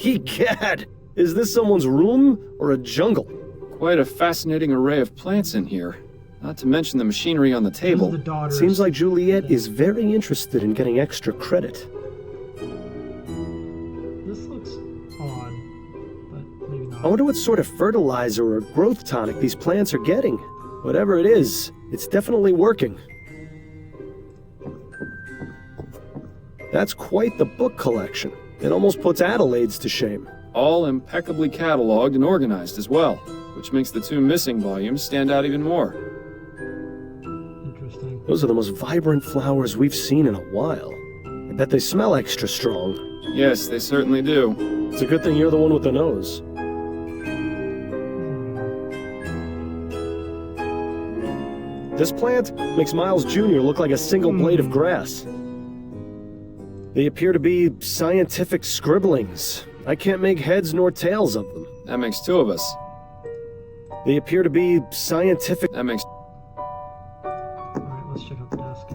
Egad! Is this someone's room or a jungle? Quite a fascinating array of plants in here. Not to mention the machinery on the table. Seems like Juliet is very interested in getting extra credit. This looks odd, but maybe not. I wonder what sort of fertilizer or growth tonic these plants are getting. Whatever it is, it's definitely working. That's quite the book collection. It almost puts Adelaide's to shame. All impeccably cataloged and organized as well, which makes the two missing volumes stand out even more. Interesting. Those are the most vibrant flowers we've seen in a while. I bet they smell extra strong. Yes, they certainly do. It's a good thing you're the one with the nose. This plant makes Miles Jr. look like a single blade of grass. They appear to be scientific scribblings. I can't make heads nor tails of them. That makes two of us. They appear to be scientific... That makes... Alright, let's check out the desk.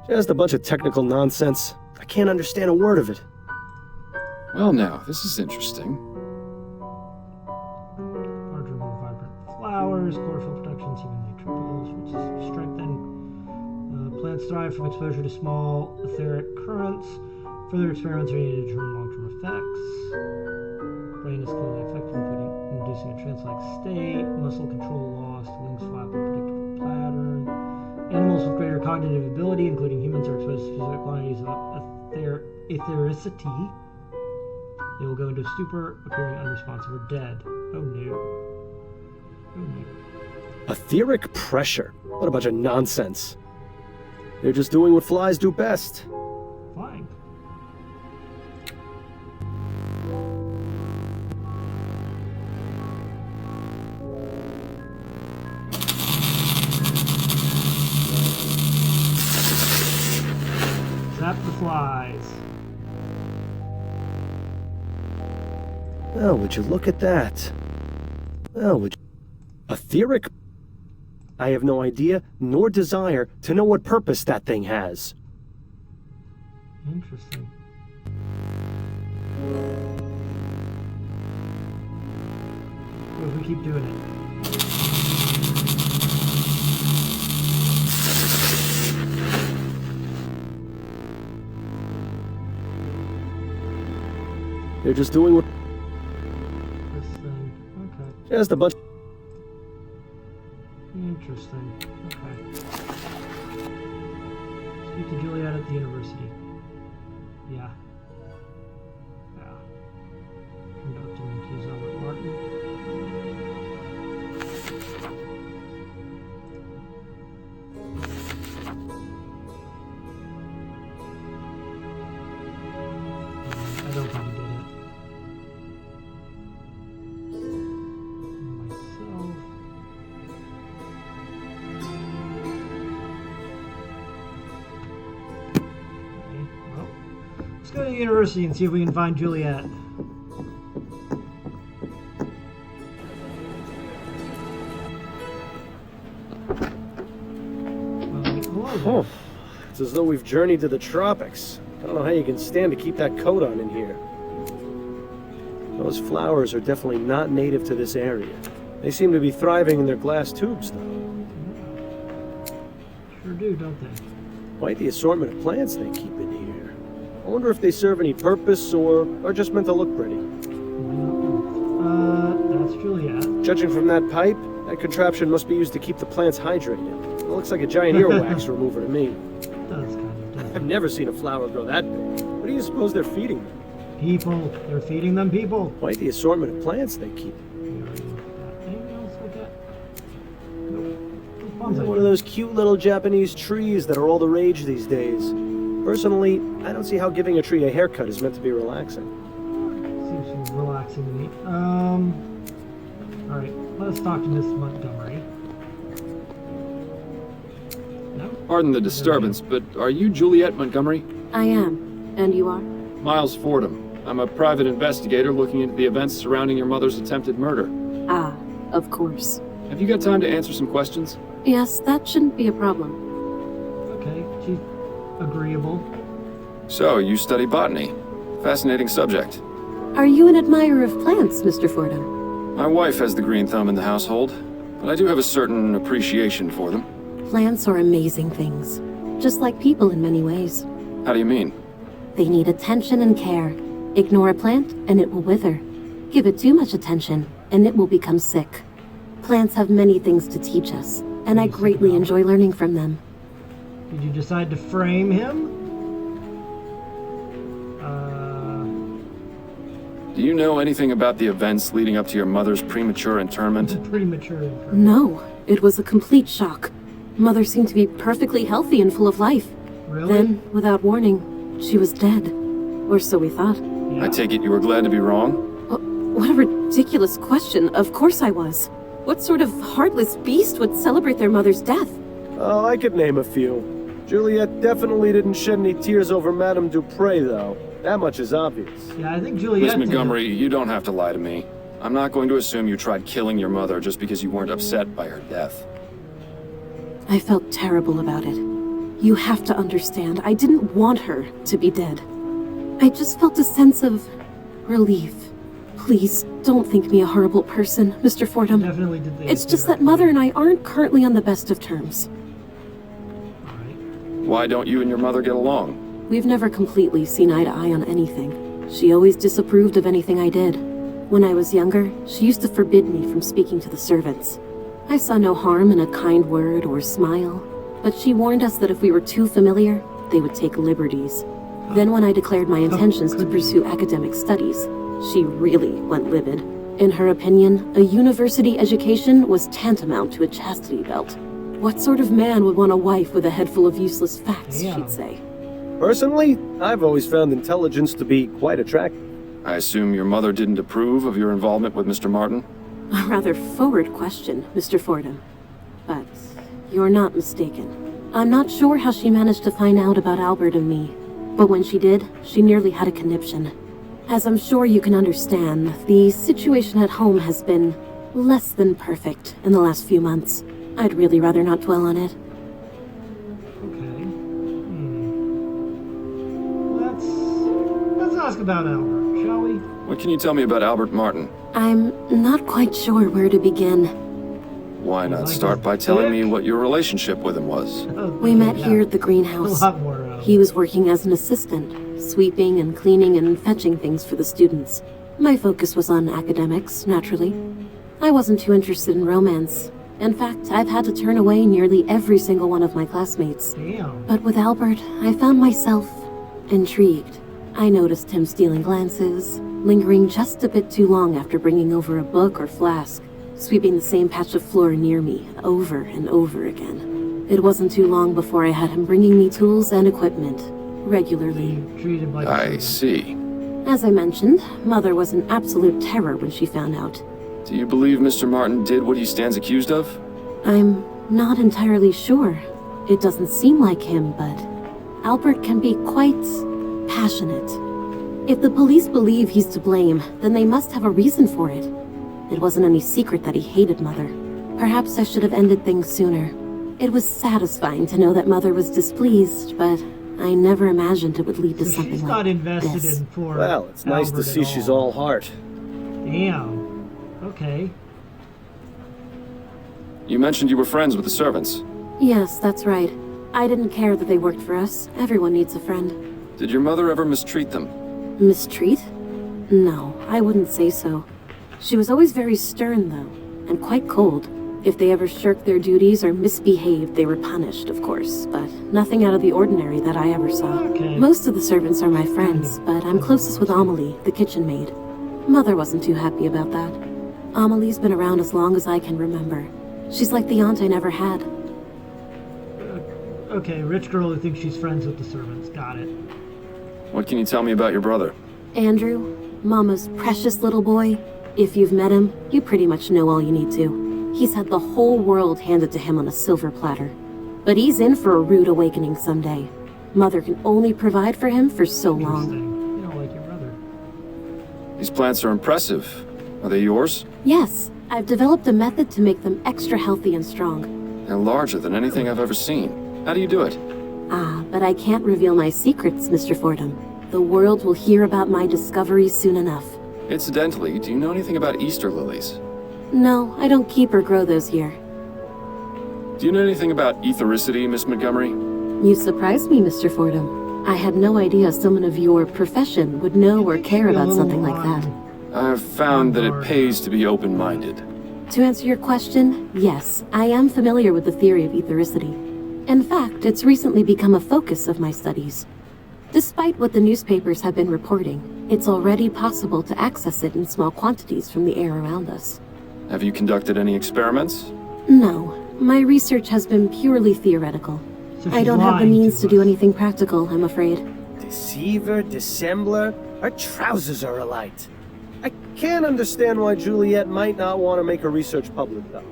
Just a bunch of technical nonsense. I can't understand a word of it. Well now, this is interesting. Larger, more vibrant flowers, chlorophyll productions, even neutrophils, which is strengthened. Plants thrive from exposure to small etheric currents. Further experiments are needed to determine long-term effects. Brain is clearly affected, including inducing a trance-like state. Muscle control lost. Wings flap in predictable pattern. Animals with greater cognitive ability, including humans, are exposed to specific quantities of ethericity. They will go into stupor, appearing unresponsive or dead. Oh no. Oh no. Etheric pressure. What a bunch of nonsense. They're just doing what flies do best. Flying. Zap the flies. Well, would you look at that? Well, would you... Etheric... I have no idea, nor desire, to know what purpose that thing has. Interesting. What if we keep doing it? They're just doing what... This thing. Okay. Just a bunch... Interesting. Okay. Speak to Juliet at the university. Yeah. Yeah. Conducting interviews on with Martin. I don't think he did it. Myself. Let's go to the university and see if we can find Juliet. Oh, it's as though we've journeyed to the tropics. I don't know how you can stand to keep that coat on in here. Those flowers are definitely not native to this area. They seem to be thriving in their glass tubes, though. Sure do, don't they? Quite the assortment of plants they keep in here. I wonder if they serve any purpose or are just meant to look pretty. That's Juliet. Judging from that pipe, that contraption must be used to keep the plants hydrated. It looks like a giant earwax remover to me. It does kind of, doesn't it? I've never seen a flower grow that big. What do you suppose they're feeding them? People. They're feeding them people. Quite the assortment of plants they keep. Anything else like that? Nope. One of those cute little Japanese trees that are all the rage these days. Personally, I don't see how giving a tree a haircut is meant to be relaxing. Seems relaxing to me. Alright, let's talk to Miss Montgomery. No? Pardon the disturbance, but are you Juliet Montgomery? I am. And you are? Miles Fordham. I'm a private investigator looking into the events surrounding your mother's attempted murder. Ah, of course. Have you got time to answer some questions? Yes, that shouldn't be a problem. Okay, she's agreeable. So, you study botany. Fascinating subject. Are you an admirer of plants, Mr. Fordham? My wife has the green thumb in the household, but I do have a certain appreciation for them. Plants are amazing things, just like people in many ways. How do you mean? They need attention and care. Ignore a plant, and it will wither. Give it too much attention, and it will become sick. Plants have many things to teach us, and I greatly enjoy learning from them. Did you decide to frame him? Do you know anything about the events leading up to your mother's premature interment? Premature. No, it was a complete shock. Mother seemed to be perfectly healthy and full of life. Really? Then, without warning, she was dead. Or so we thought. Yeah. I take it you were glad to be wrong? What a ridiculous question. Of course I was. What sort of heartless beast would celebrate their mother's death? Oh, I could name a few. Juliet definitely didn't shed any tears over Madame Dupree, though. That much is obvious. Yeah, I think Miss Juliet. Montgomery, you don't have to lie to me. I'm not going to assume you tried killing your mother just because you weren't upset by her death. I felt terrible about it. You have to understand, I didn't want her to be dead. I just felt a sense of relief. Please, don't think me a horrible person, Mr. Fordham. Definitely did the It's just that Mother and I aren't currently on the best of terms. Alright. Why don't you and your mother get along? We've never completely seen eye to eye on anything. She always disapproved of anything I did. When I was younger, she used to forbid me from speaking to the servants. I saw no harm in a kind word or smile, but she warned us that if we were too familiar, they would take liberties. Then when I declared my intentions to pursue academic studies, she really went livid. In her opinion, a university education was tantamount to a chastity belt. What sort of man would want a wife with a head full of useless facts, Yeah. she'd say. Personally, I've always found intelligence to be quite attractive. I assume your mother didn't approve of your involvement with Mr. Martin? A rather forward question, Mr. Fordham. But you're not mistaken. I'm not sure how she managed to find out about Albert and me, but when she did, she nearly had a conniption. As I'm sure you can understand, the situation at home has been less than perfect in the last few months. I'd really rather not dwell on it. Okay. Let's ask about Albert, shall we? What can you tell me about Albert Martin? I'm not quite sure where to begin. Why not Like start his by telling me dick? what your relationship with him was? We met Yeah. here at the A greenhouse. lot more. He was working as an assistant, sweeping and cleaning and fetching things for the students. My focus was on academics, naturally. I wasn't too interested in romance. In fact, I've had to turn away nearly every single one of my classmates. Damn. But with Albert, I found myself intrigued. I noticed him stealing glances, lingering just a bit too long after bringing over a book or flask, sweeping the same patch of floor near me over and over again. It wasn't too long before I had him bringing me tools and equipment regularly. Being treated like a I servant. see. As I mentioned, Mother was an absolute terror when she found out. Do you believe Mr. Martin did what he stands accused of? I'm not entirely sure. It doesn't seem like him, but Albert can be quite passionate. If the police believe he's to blame, then they must have a reason for it. It wasn't any secret that he hated Mother. Perhaps I should have ended things sooner. It was satisfying to know that Mother was displeased, but I never imagined it would lead to So something she's like not invested this. in poor Well, it's nice to Albert see at she's all heart. Damn. Okay. You mentioned you were friends with the servants. Yes, that's right. I didn't care that they worked for us. Everyone needs a friend. Did your mother ever mistreat them? Mistreat? No, I wouldn't say so. She was always very stern, though, and quite cold. If they ever shirked their duties or misbehaved, they were punished, of course, but nothing out of the ordinary that I ever saw. Okay. Most of the servants are my friends, but I'm closest with Amelie, the kitchen maid. Mother wasn't too happy about that. Amelie's been around as long as I can remember. She's like the aunt I never had. Okay, rich girl who thinks she's friends with the servants. Got it. What can you tell me about your brother? Andrew, Mama's precious little boy. If you've met him, you pretty much know all you need to. He's had the whole world handed to him on a silver platter. But he's in for a rude awakening someday. Mother can only provide for him for so long. Interesting. You don't like your brother. These plants are impressive. Are they yours? Yes, I've developed a method to make them extra healthy and strong. They're larger than anything I've ever seen. How do you do it? Ah, but I can't reveal my secrets, Mr. Fordham. The world will hear about my discoveries soon enough. Incidentally, do you know anything about Easter lilies? No, I don't keep or grow those here. Do you know anything about ethericity, Miss Montgomery? You surprised me, Mr. Fordham. I had no idea someone of your profession would know or care about something like that. I've found that it pays to be open-minded. To answer your question, yes, I am familiar with the theory of ethericity. In fact, it's recently become a focus of my studies. Despite what the newspapers have been reporting, it's already possible to access it in small quantities from the air around us. Have you conducted any experiments? No, my research has been purely theoretical. So I she's don't have the lying means to do us. anything practical, I'm afraid. Deceiver, dissembler, our trousers are alight. I can't understand why Juliet might not want to make her research public, though.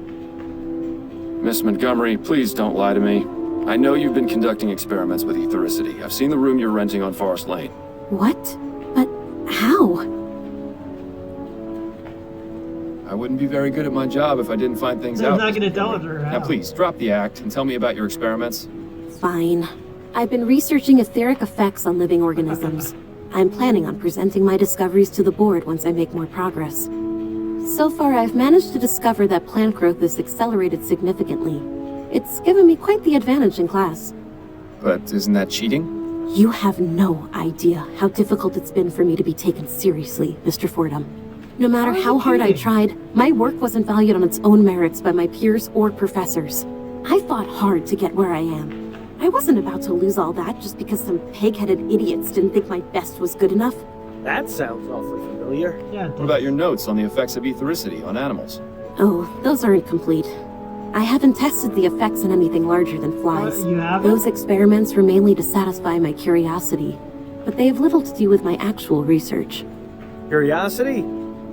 Miss Montgomery, please don't lie to me. I know you've been conducting experiments with ethericity. I've seen the room you're renting on Forest Lane. What? But how? I wouldn't be very good at my job if I didn't find things I'm out. not gonna tell her how. Now please, drop the act and tell me about your experiments. Fine. I've been researching etheric effects on living organisms. I'm planning on presenting my discoveries to the board once I make more progress. So far, I've managed to discover that plant growth is accelerated significantly. It's given me quite the advantage in class. But isn't that cheating? You have no idea how difficult it's been for me to be taken seriously, Mr. Fordham. No matter how hard I tried, my work wasn't valued on its own merits by my peers or professors. I fought hard to get where I am. I wasn't about to lose all that just because some pig-headed idiots didn't think my best was good enough. That sounds awfully familiar. Yeah. What about your notes on the effects of ethericity on animals? Oh, those aren't complete. I haven't tested the effects on anything larger than flies. You haven't? Those experiments were mainly to satisfy my curiosity, but they have little to do with my actual research. Curiosity?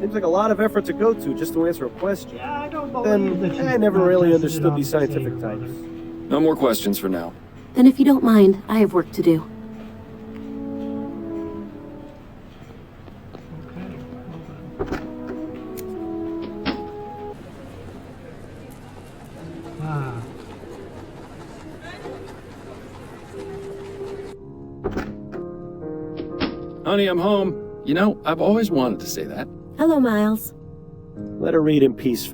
Seems like a lot of effort to go to just to answer a question. Yeah, I don't believe that Then she's I never not really tested it understood on these the scientific same types. mother. No more questions for now. Then if you don't mind, I have work to do. Okay, well then. Ah. Honey, I'm home. You know, I've always wanted to say that. Hello, Miles. Let her read in peace.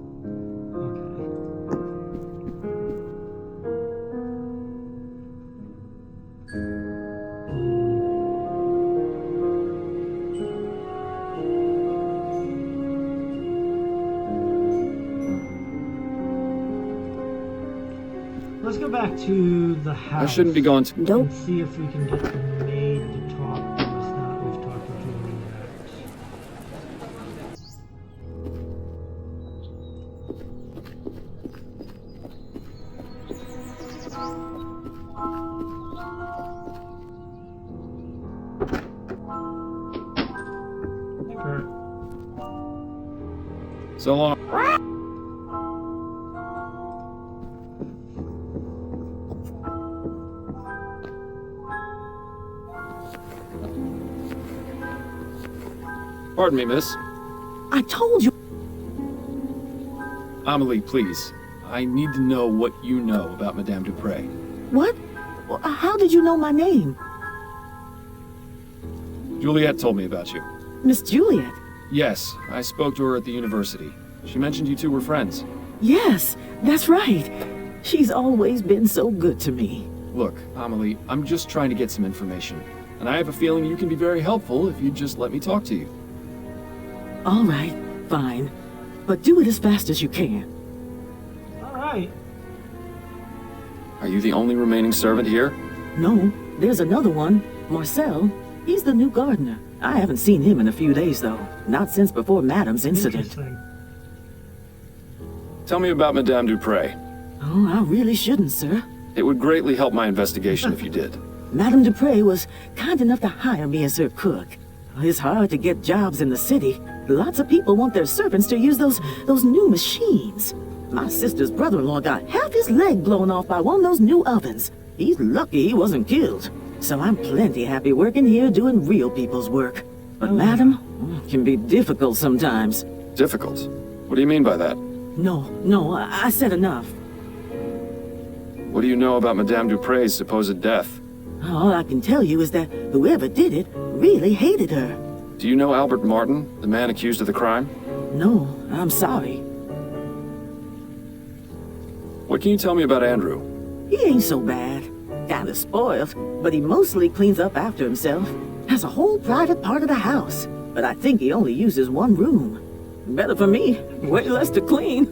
Let's go back to the house. I shouldn't be going to... And see if we can get the maid to talk to us now that we've talked to Juliet. Sure. So long. Pardon me, miss. I told you. Amelie, please. I need to know what you know about Madame Dupree. What? How did you know my name? Juliet told me about you. Miss Juliet? Yes, I spoke to her at the university. She mentioned you two were friends. Yes, that's right. She's always been so good to me. Look, Amelie, I'm just trying to get some information. And I have a feeling you can be very helpful if you just let me talk to you. All right, fine. But do it as fast as you can. Alright. Are you the only remaining servant here? No, there's another one. Marcel. He's the new gardener. I haven't seen him in a few days, though. Not since before Madame's incident. Interesting. Tell me about Madame Dupree. Oh, I really shouldn't, sir. It would greatly help my investigation if you did. Madame Dupree was kind enough to hire me as her cook. It's hard to get jobs in the city. Lots of people want their servants to use those new machines. My sister's brother-in-law got half his leg blown off by one of those new ovens. He's lucky he wasn't killed. So I'm plenty happy working here doing real people's work. But Madame can be difficult sometimes. Difficult? What do you mean by that? No, I said enough. What do you know about Madame Dupree's supposed death? All I can tell you is that whoever did it really hated her. Do you know Albert Martin, the man accused of the crime? No, I'm sorry. What can you tell me about Andrew? He ain't so bad. Kinda spoiled, but he mostly cleans up after himself. Has a whole private part of the house, but I think he only uses one room. Better for me, way less to clean.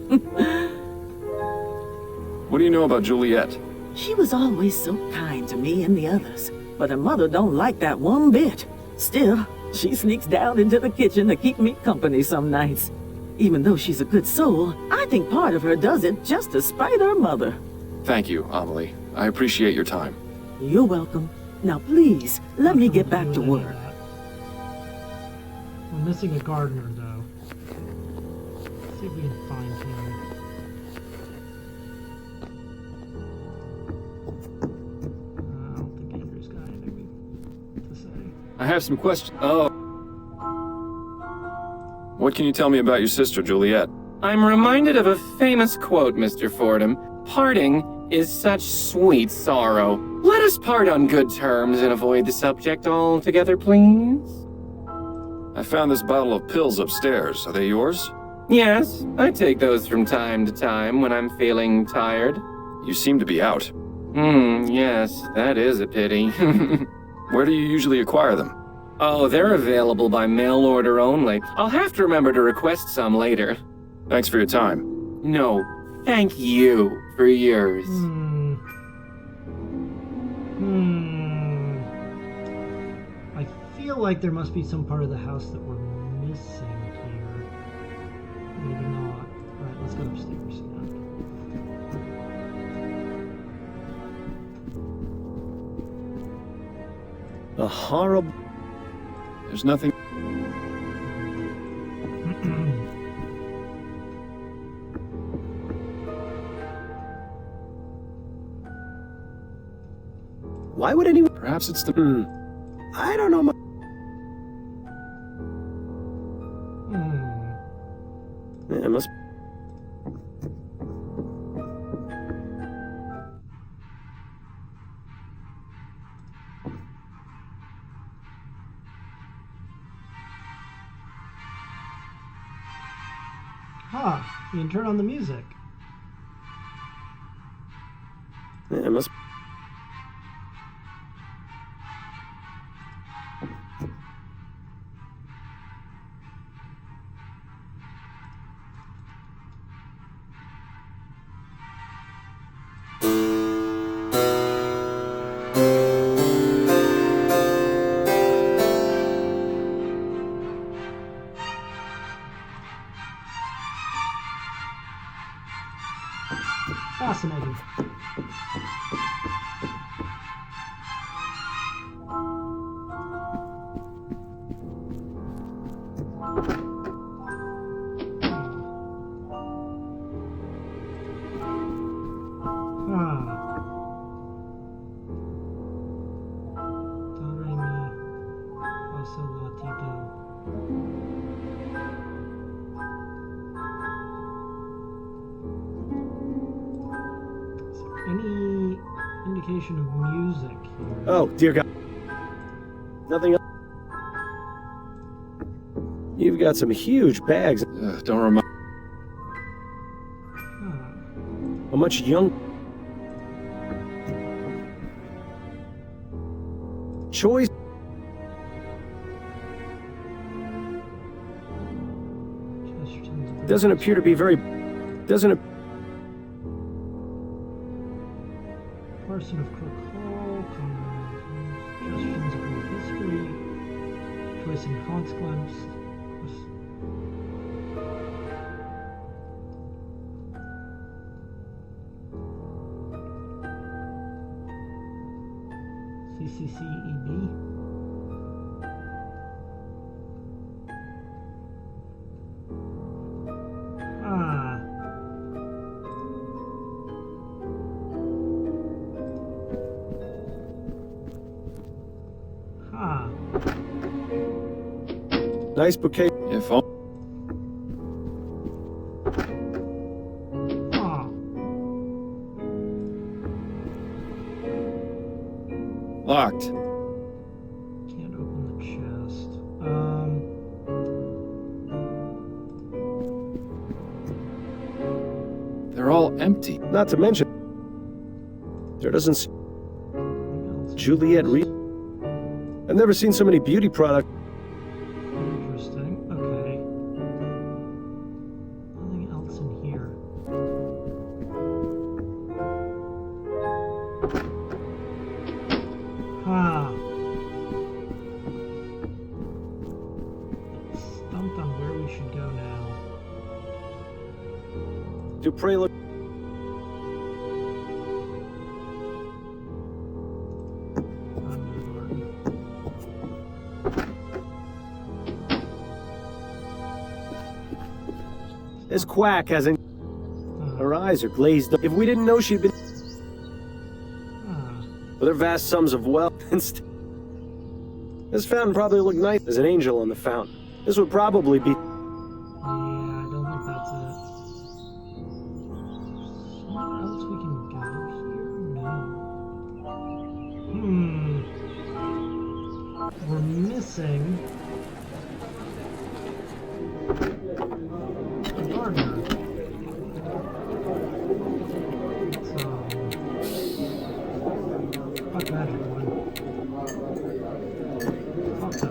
What do you know about Juliet? She was always so kind to me and the others, but her mother don't like that one bit. Still, she sneaks down into the kitchen to keep me company some nights. Even though she's a good soul, I think part of her does it just to spite her mother. Thank you, Amelie. I appreciate your time. You're welcome. Now please, let me get back to work. We're missing a gardener, though. Let's see if we can find him. I don't think Andrew's got anything to say. I have some questions. Oh. What can you tell me about your sister, Juliet? I'm reminded of a famous quote, Mr. Fordham. Parting is such sweet sorrow. Let us part on good terms and avoid the subject altogether, please. I found this bottle of pills upstairs. Are they yours? Yes, I take those from time to time when I'm feeling tired. You seem to be out. Yes, that is a pity. Where do you usually acquire them? Oh, they're available by mail order only. I'll have to remember to request some later. Thanks for your time. No, thank you for yours. I feel like there must be some part of the house that we're missing here. Maybe not. Alright, let's go upstairs again. A horrible... There's nothing... Why would anyone... Perhaps it's the... I don't know. It must... You can turn on the music. It must... Fascinating. Any indication of music here? Oh, dear God. Nothing else. You've got some huge bags. Don't remind... A much young... choice. Doesn't appear to be very... Doesn't... Person of Crook Hall, suggestions of Greek history, choice and consequence. CCCEB. Nice bouquet. If only... Locked. Can't open the chest. empty. Not to mention, there doesn't seem Juliet Reed. I've never seen so many beauty products. Interesting. Okay. Nothing else in here. Huh. Stumped on where we should go now. Dupree look. This quack hasn't. Her eyes are glazed up. If we didn't know she'd been. With her vast sums of wealth. This fountain probably looked nice. There's an angel on the fountain. This would probably be. Yeah, I don't think that's it. Somewhere else we can go here? No. We're missing a gardener. So, fuck magic one. Fuck that.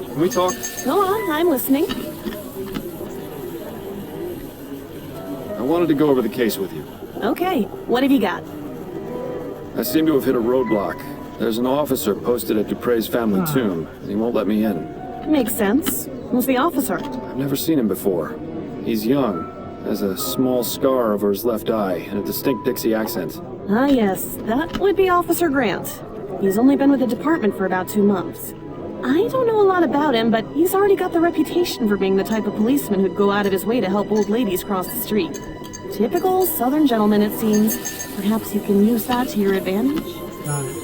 Can we talk? Go on, I'm listening. I wanted to go over the case with you. Okay, what have you got? I seem to have hit a roadblock. There's an officer posted at Dupree's family tomb, and he won't let me in. Makes sense. Who's the officer? I've never seen him before. He's young, has a small scar over his left eye, and a distinct Dixie accent. Ah, yes, that would be Officer Grant. He's only been with the department for about 2 months. I don't know a lot about him, but he's already got the reputation for being the type of policeman who'd go out of his way to help old ladies cross the street. Typical Southern gentleman, it seems. Perhaps you can use that to your advantage? Got it.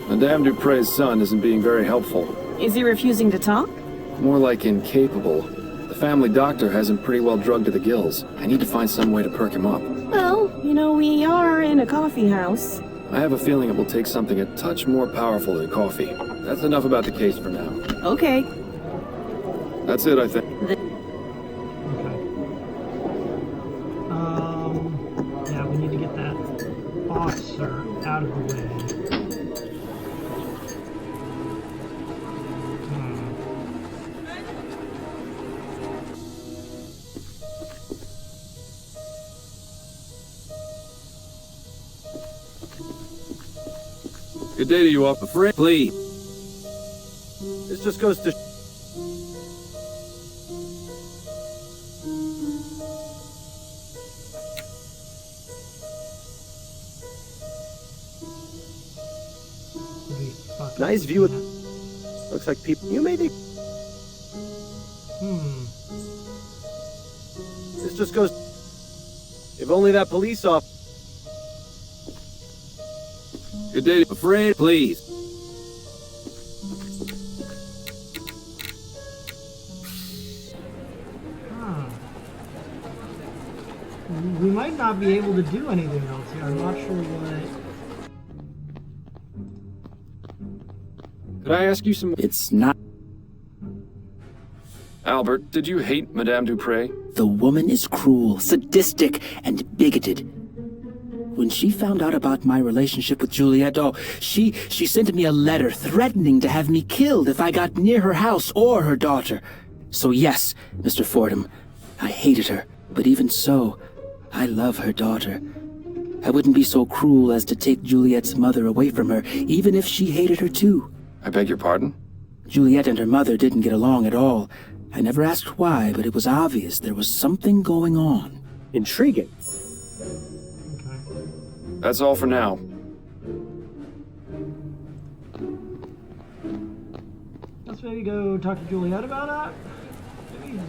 Madame Dupree's son isn't being very helpful. Is he refusing to talk? More like incapable. The family doctor has him pretty well drugged to the gills. I need to find some way to perk him up. Well, you know, we are in a coffee house. I have a feeling it will take something a touch more powerful than coffee. That's enough about the case for now. Okay. That's it, I think. Okay. Yeah, we need to get that officer out of the way. Good day to you, officer. Please. This just goes to. Nice view of. Looks like people. You may be. This just goes. If only that police officer. Good day, afraid, please. We might not be able to do anything else here. I'm not sure what. Could I ask you some... It's not. Albert, did you hate Madame Dupree? The woman is cruel, sadistic, and bigoted. When she found out about my relationship with Juliet, she sent me a letter threatening to have me killed if I got near her house or her daughter. So yes, Mr. Fordham, I hated her. But even so, I love her daughter. I wouldn't be so cruel as to take Juliet's mother away from her, even if she hated her too. I beg your pardon? Juliet and her mother didn't get along at all. I never asked why, but it was obvious there was something going on. Intriguing. That's all for now. Let's maybe go talk to Juliet about that.